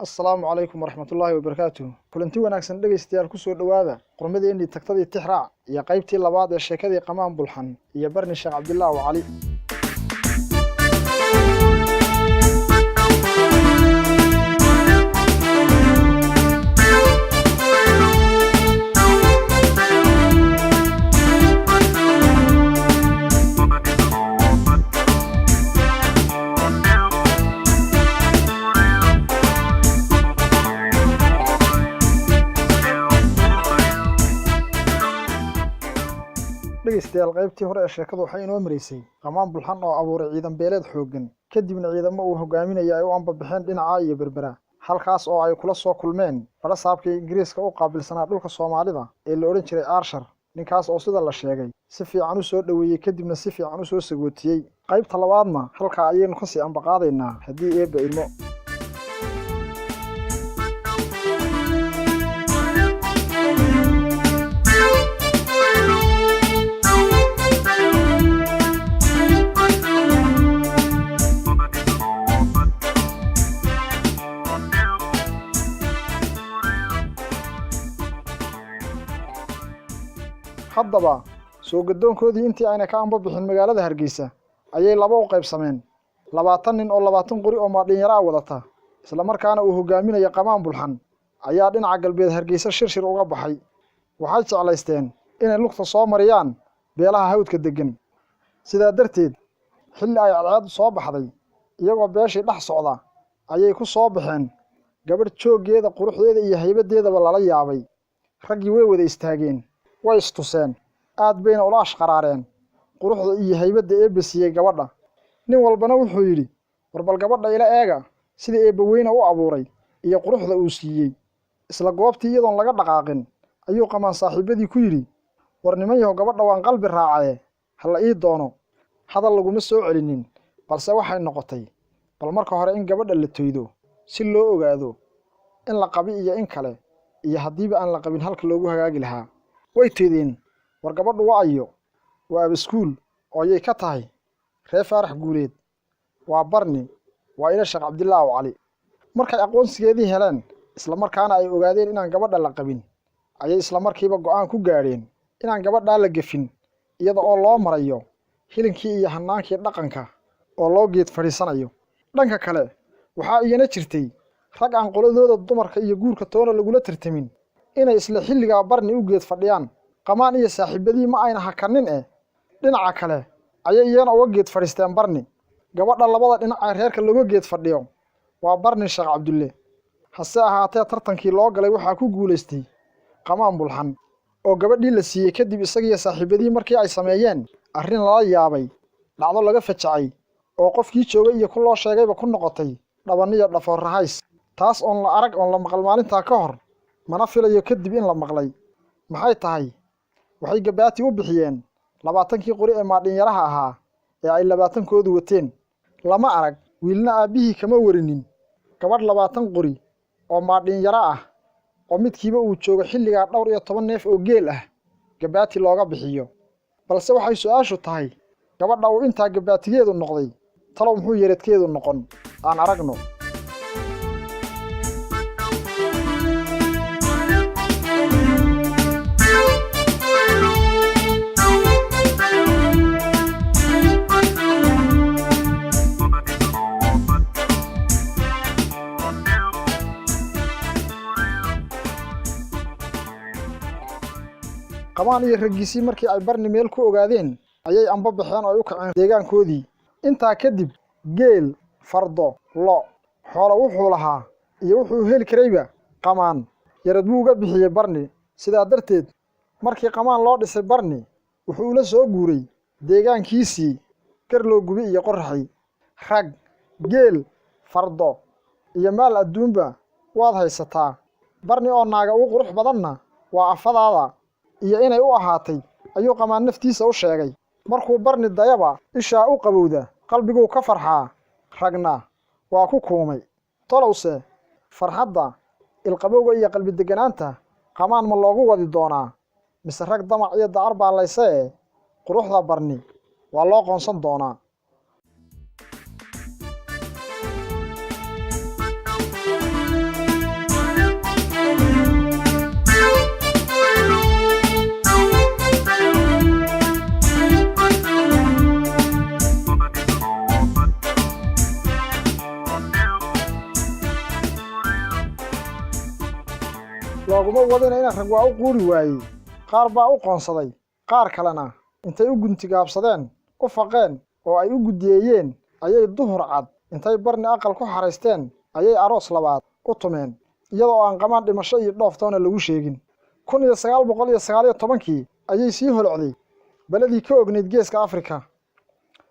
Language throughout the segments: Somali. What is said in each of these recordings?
السلام عليكم ورحمة الله وبركاته. كلنتي wanaagsan dhageystayaal ku soo dhawaada qormadeennii tagtadii tixraac iyo qaybtii labaad ee sheekadii qamaan bulxan iyo barni Sheekh Cabdillah oo Cali. dhageystayaal qaybtii hore ee sheekadu waxay inoo mareysay qamaan bulxan oo abuuray ciidan beeleed xooggan kadibna ciidamo uu hogaaminaya ay u anbabixeen dhinaca iyo berbera halkaas oo ay kula soo kulmeen farasaabkii Ingiriiska u qaabilsanaa dhulka Soomaalida ee la oran jiray Arshar ninkaas oo sida la sheegay si fiican u soo dhaweeyay kadibna si fiican u soo sagootiyay qaybta labaadna halka ayaynu ka sii anbaqaadaynaa haddii eebba ilmo haddaba soo gadoonkoodii intii ayna ka anbabixin magaalada Hargeysa ayay laba u qaybsameen 20 nin oo 20 qori oo maadhinyara wadata isla markaana uu hogaaminayo qamaan bulxan ayaa dhinaca galbeed Hargeysa shirshir uga baxay waxay jeclaysteen inay lugta soo mariyaan beelaha hawdka degan sidaa darteed xilli ay cadceed soo baxday iyagoo beeshii dhex socda ayay ku soo baxeen gabadh joogeeda quruxdeeda iyo haybadeedaba lala yaabay raggii way wada istaageen way istuseen aad bayna ula ashqaraareen quruxda iyo haybada ee basiyay gabadha nin walbana wuxuu yiri warbal gabadha ila eega sida eebba weyna u abuuray iyo quruxda uu siiyay isla goobtii iyadoon laga dhaqaaqin ayuu qamaan saaxiibadii ku yiri war nimanyahow gabadha waan qalbi raacay hal ii doono hadal laguma soo celinin balse waxay noqotay bal marka hore in gabadha la tooydo si loo ogaado in la qabi iyo in kale iyo hadiiba aan la qabin halka loogu hagaagi lahaa way teedeen war gabadhu waayo waa iskuul oo ay ka tahay reer Faarax Guuleed waa barni waa ila Sheekh Cabdillah oo Cali markay aqoonsigeedii heleen isla markaana ay ogaadeen inaan gabadha la qabin ayay isla markiiba go'aan ku gaareen inaan gabadha la gafin iyada oo loo marayo hilinkii iyo hanaankii dhaqanka oo loo geed fariisanayo dhanka kale waxa iyana jirtay rag aan qoladooda dumarka iyo guurka toona lagula tartamin inay isla xilliga barni u geed fadhiyaan qamaan iyo saaxiibadii ma ayna hakanin dhinaca kale ayay iyana uga geed fadhiisteen barni gabadha labada dhinac ay reerka looga geed fadhiyo waa barni Sheekh Cabdulle hase ahaatee tartankii loo galay waxa ku guuleystay qamaan bulxan oo gabadhii la siiyay kadib isaga saaxiibadii markii ay sameeyeen arrin la yaabay dhacdo laga facay oo qofkii joogay iyo ku loo sheegayba ku noqotay dhabaniyo dhafoor rahays taas oo la arag oo la maqal maalinta ka hor mana filayo kadib in la maqlay maxay tahay waxay gabaati u bixiyeen 20kii qori ee maadhinyaraha ahaa ee ay 20koodu wateen lama arag wiilna aabihii kama warinin gabadh 20 qori oo maadhinyara ah oo midkiiba uu joogo xilliga dhowr iyo 10 neef oo geel ah gabaati looga bixiyo balse waxay su'aashu tahay gabadha uu inta gabaatigeedu noqday talo muxuu yareedkeedu noqon aan aragno qamaan iyo ragiisii markii ay barni meel ku ogaadeen ayay amba baxeen oo u kaceen deegaankoodii inta kadib geel fardo lo xoolo wuxuu lahaa iyo wuxuu heli karayba qamaan yarad buu uga bixiyay barni sidaa darteed markii qamaan loo dhisay barni wuxuu la soo guuray deegaankiisii garloo gubi iyo qorraxay rag geel fardo iyo maal adduunba waad haysataa barni oo naaga ugu qurux badanna waa afadaada iyo inay u ahaatay ayuu qamaan naftiisa u sheegay markuu barni dayaba isha u qabowda qalbigu ka farxaa ragna waa ku kuumay tolowse farxadda ilqabowga iyo qalbi deganaanta qamaan ma loogu wadi doonaa mise rag damac iyo dacar baa laysee quruxda barni waa loo qoonsan doonaa looguma wadina in rag waa u quuri waayey qaar baa u qoonsaday qaar kalena intay u guntigaabsadeen u faqeen oo ay u gudiyeen ayay duhur cad intay barni aqal ku xareysteen ayay aroos labaad u tumeen iyadoo aan qamaan dhimasho iyo dhooftoona lagu sheegin 1919 ayay sii holocday baladii ka ogneyd geeska Afrika.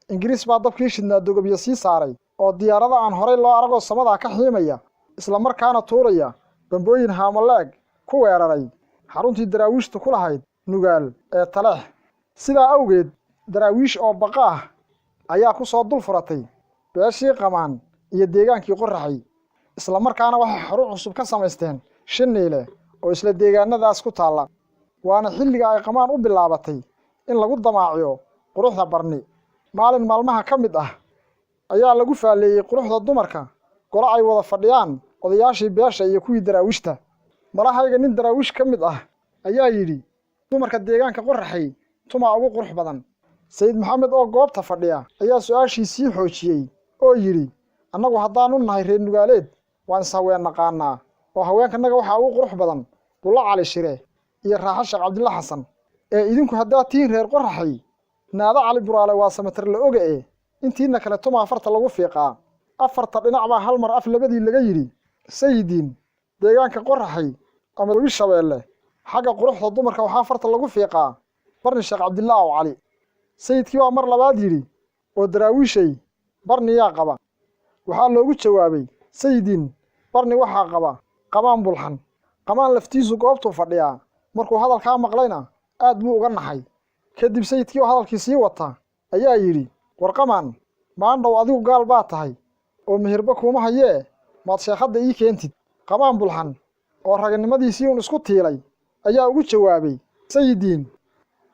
Ingiriis baa dabkii shidnaa dogobyo sii saaray oo diyaarada aan horey loo arago samada ka xiimaya isla markaana tuuraya bambooyin haamaleeg ku weeraray xaruntii daraawiishtu ku lahayd Nugaal ee Taleex. sidaa awgeed daraawiish oo baqaa ayaa ku soo dul furatay beeshii qamaan iyo deegaankii Qoraxay isla markaana waxay xarun cusub ka samaysteen Shiniile oo isla deegaanadaas ku taala waana xilliga ay qamaan u bilaabatay in lagu damaaciyo quruxda barni. maalin maalmaha ka mid ah ayaa lagu faaleeyay quruxda dumarka golo ay wada fadhiyaan odayaashii beesha iyo kuwii daraawiishta. malahayga nin daraawiish ka mid ah ayaa yidhi dumarka deegaanka Qoraxay tuma ugu qurux badan. Sayid Maxamed oo goobta fadhiya ayaa su'aashiisii xoojiyay oo yidhi annagu haddaanu nahay reer Nugaaleed waan saween naqaanaa oo haweenkanaga waxa ugu qurux badan Bulla Cali Shire iyo Raaxo Sheekh Cabdilla Xasan ee idinku haddaa tiin reer Qoraxay naada Cali Buraale waa samatar la oga intiina kale tuma afarta lagu fiiqaa afarta dhinac baa hal mar af labadii laga yiri sayidiin deegaanka Qoraxay ama Webi Shabeelle xagga quruxda dumarka waxa afarta lagu fiiqaa barni Sheekh Cabdilla oo Cali. sayidkii waa mar labaad yiri oo daraawiishay barni yaa qaba waxaa loogu jawaabay sayidiin barni waxaa qaba qamaan bulxan. qamaan laftiisu goobtu fadhiyaa markuu hadalka maqlayna aad buu uga naxay. kadib sayidkii oo hadalkii sii wata ayaa yiri war qamaan maandhow adigu gaal baa tahay oo meherba kuma hayee maad sheekhada ii keentid. qamaan bulxan oo raganimadiisii uu isku tiilay ayaa ugu jawaabay sayidiin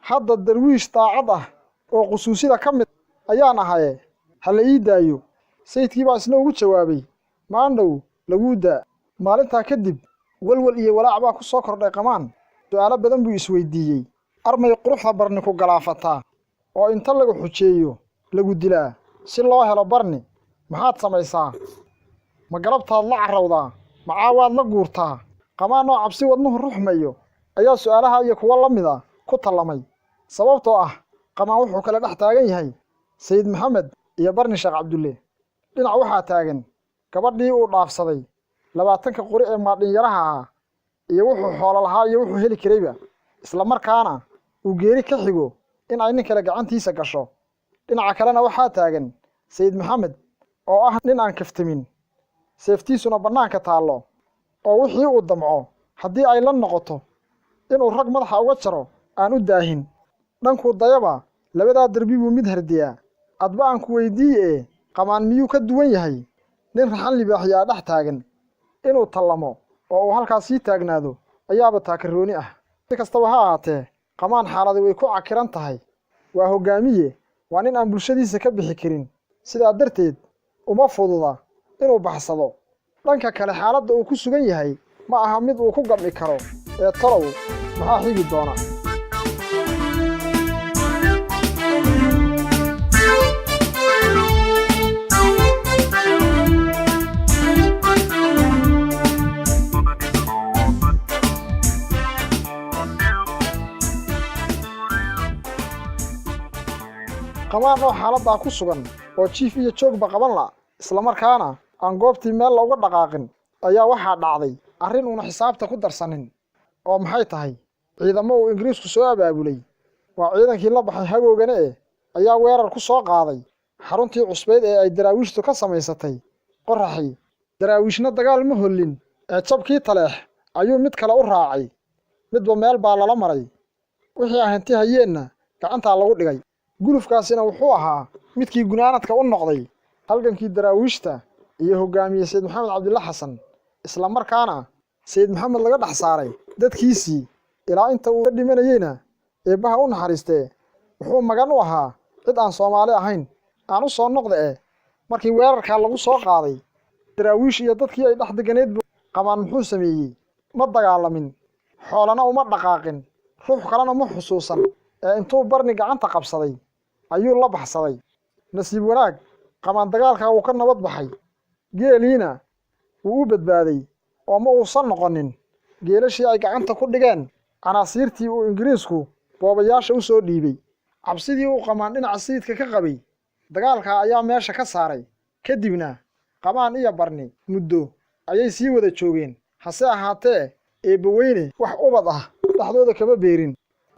hadda darwiish daacad ah oo qusuusida ka mid ayaan ahaye hala ii daayo. sayidkii baa isna ugu jawaabay maandhow lagu daa. maalintaa kadib walwal iyo walaac baa ku soo kordhay qamaan. su'aalo badan buu isweydiiyey armay quruxda barni ku galaafataa oo inta lagu xujeeyo lagu dilaa si loo helo barni maxaad samaysaa ma galabtaad la carrawdaa ma caawaad la guurtaa. qamaan oo cabsi wadnuhu ruxmayo ayaa su'aalaha iyo kuwa la mid ah ku talamay sababtoo ah qamaan wuxuu kala dhex taagan yahay Sayid Maxamed iyo barni Sheekh Cabdulle. dhinac waxaa taagan gabadhii uu dhaafsaday 20 qori ee maadhin yaraha ah iyo wuxuu xoolo lahaa iyo wuxuu heli karayba isla markaana uu geeri ka xigo in ay nin kale gacantiisa gasho. dhinaca kalena waxaa taagan Sayid Maxamed oo ah nin aan kaftamin seeftiisuna bannaanka taalo oo wixii uu damco haddii ay la noqoto inuu rag madaxa uga jaro aan u daahin. dhankuu dayaba labadaa darbi buu mid hardiyaa. adba aan ku weydiiyey qamaan miyuu ka duwan yahay nin raxan libaaxiya dhex taagan inuu tallamo oo uu halkaas sii taagnaado ayaaba taakarooni ah. si kastaba ha ahaatee qamaan xaaladii way ku cakiran tahay. waa hogaamiye waa nin aan bulshadiisa ka bixi karin sidaa darteed uma fududa inuu baxsado. dhanka kale xaaladda uu ku sugan yahay ma aha mid uu ku gam'i karo ee talow maxaa xigi doona. qamaan oo xaaladda ku sugan oo jiif iyo joogba qaban la isla markaana aan goobtii meel looga dhaqaaqin ayaa waxaa dhacday arrin una xisaabta ku darsanin oo maxay tahay ciidamo uu Ingiriisku soo abaabulay waa ciidankii la baxay hagoogane ayaa weerar ku soo qaaday xaruntii cusbeed ee ay daraawiishtu ka samaysatay Qoraxay. daraawiishna dagaal ma hollin ee jabkii Taleex ayuu mid kale u raacay midba meel baa lala maray wixii ahantii hayeenna gacanta lagu dhigay. gulufkaasina wuxuu ahaa midkii gunaanadka u noqday halgankii daraawiishta iyo hogaamiye Sayid Maxamed Cabdilla Xasan isla markaana Sayid Maxamed laga dhax saaray dadkiisii ilaa inta uu dhimanayayna eebaha u naxariistay wuxuu magan u ahaa cid aan Soomaali ahayn. aan u soo noqday markii weerarka lagu soo qaaday daraawiish iyo dadkii ay dhex deganeed qamaan muxuu sameeyay ma dagaalamin xoolana uma dhaqaaqin ruux kalena ma xusuusan ee intuu barni gacanta qabsaday ayuu la baxsaday. nasiib wanaag qamaan dagaalka uu ka nabad baxay geeliina wuu u badbaaday oo ma uusan noqonin geelashii ay gacanta ku dhigeen canaasiirtii uu ingiriisku boobayaasha u soo dhiibay. cabsidii uu qamaan dhinaca sayidka ka qabay dagaalka ayaa meesha ka saaray. kadibna qamaan iyo barni muddo ayay sii wada joogeen. hase ahaatee eebbaweyne wax ubad ah dhexdooda kama beerin.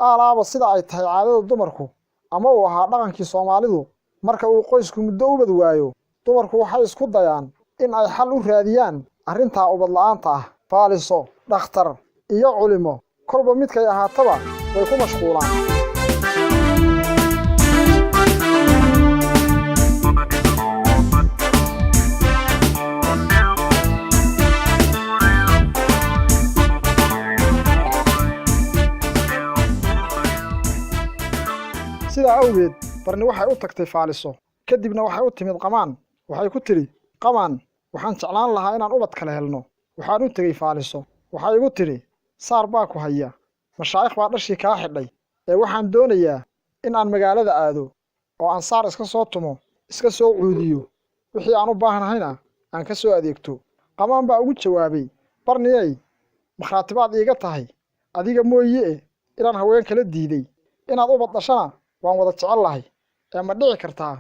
aalaaba sida ay tahay caadada dumarku ama uu ahaa dhaqankii Soomaalidu, marka uu qoysku muddo ubad waayo, dumarku waxay isku dayaan in ay xal u raadiyaan arrintaa ubad la'aanta ah. faaliso, dhakhtar iyo culimo kolba midkay ahaataba way ku mashquulaan. sidaa awgeed barni waxay u tagtay faaliso. kadibna waxay u timid qamaan. waxay ku tidhi, qamaan, waxaan jeclaan lahaa inaan ubad kale helno. waxaan u tegey faaliso. waxay igu tidhi, saar baa ku haya, mashaayikh baa dhashii kaa xidhay, ee waxaan doonayaa in aan magaalada aado oo aan saar iska soo tumo, iska soo cuudiyo, wixii aan u baahnahayna aan ka soo adeegto. qamaan baa ugu jawaabay, barniyey, makhraatibaad iiga tahay adiga mooyee inaan haween kala diiday. inaad ubad dhashana waan wada jecel lahay, ee ma dhici kartaa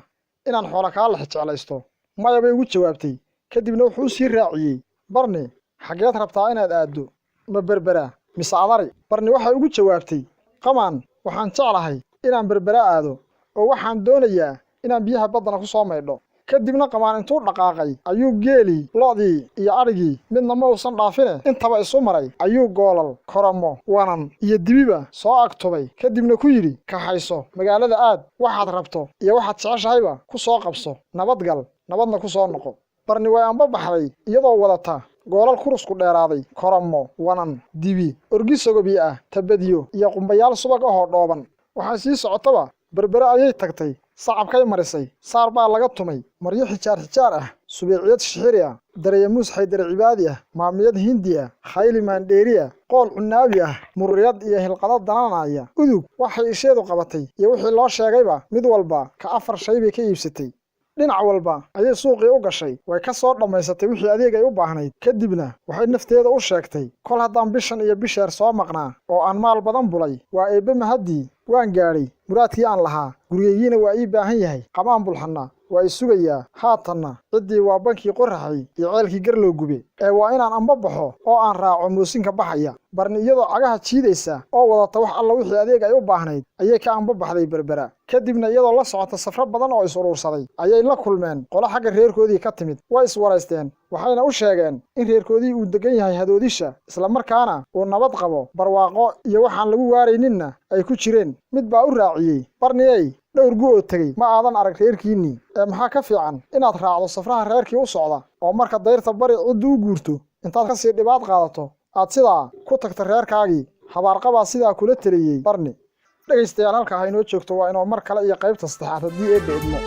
inaan xoola kaa lex jeclaysto? maya bay ugu jawaabtay. kadibna wuxuu sii raaciyey, barni, xageed rabtaa inaad aaddo? ma berbera mise adari? barni waxay ugu jawaabtay, qamaan, waxaan jeclahay inaan berbera aado oo waxaan doonayaa inaan biyaha baddana ku soo maydho. kadibna qamaan intuu dhaqaaqay ayuu geelii, lo'dii iyo adhigii midna ma uusan dhaafine intaba isu maray. ayuu goolal, koramo, wanan iyo dibiba soo agtubay. kadibna ku yidhi, kaxayso, magaalada aad, waxaad rabto iyo waxaad jeceshahayba ku soo qabso, nabadgal, nabadna ku soo noqo. barni way amba baxday iyadoo wadata goolal kurusku dheeraaday, koramo, wanan, dibi, orgisogobi ah, tabadiyo iyo qumbayaal subag ahoo dhooban. waxay sii socotaba berbere ayay tagtay. sacabkay marisay, saar baa laga tumay, maryo xijaar ah, subeeciyad shixiri ah, dareemuus xaydar cibaadi ah, maamiyad hindi ah, khayli maandheeri ah, qool cunaabi ah, murriyad iyo hilqado dananaya, udug waxay isheedu qabatay iyo wixii loo sheegayba mid walba ka 4 shay bay ka iibsatay. dhinac walba ayay suuqii u gashay, way ka soo dhammaysatay wixii adeeg ay u baahnayd. kadibna waxay nafteeda u sheegtay, kol haddaan bishan iyo bisheer soo maqnaa oo aan maal badan bulay, waa eebbe mahaddii waan gaadhay muraadkii aan lahaa. gurigeygiina waa ii baahan yahay. qamaan bulxanna waa i sugayaa. haatanna ciddii waa bankii qoraxay iyo ceelkii garloo gube, ee waa inaan amba baxo oo aan raaco moosinka baxaya. barni iyadoo cagaha jiidaysa oo wadata wax alla wixii adeeg ay u baahnayd ayay ka amba baxday berbera. kadibna iyadoo la socota safro badan oo is uruursaday ayay la kulmeen qolo xagga reerkoodii ka timid. way iswaraysteen, waxayna u sheegeen in reerkoodii uu degan yahay hadoodisha, isla markaana uu nabad qabo, barwaaqo iyo waxaan lagu waarayninna ay ku jireen. mid baa u raaciyey, barniyey, dhowr gu oo tegey ma aadan arag reerkiinnii, ee maxaa ka fiican inaad raacdo safraha reerkii u socda oo marka dayrta bari ciddu u guurto intaad ka sii dhibaad qaadato aad sidaa ku tagta reerkaagii. habaarqabaa sidaa kula teliyey barni. dhegaystayaal, halkaa ha inoo joogto waa inoo mar kale iyo qaybta saddexaad haddii eebba idmo.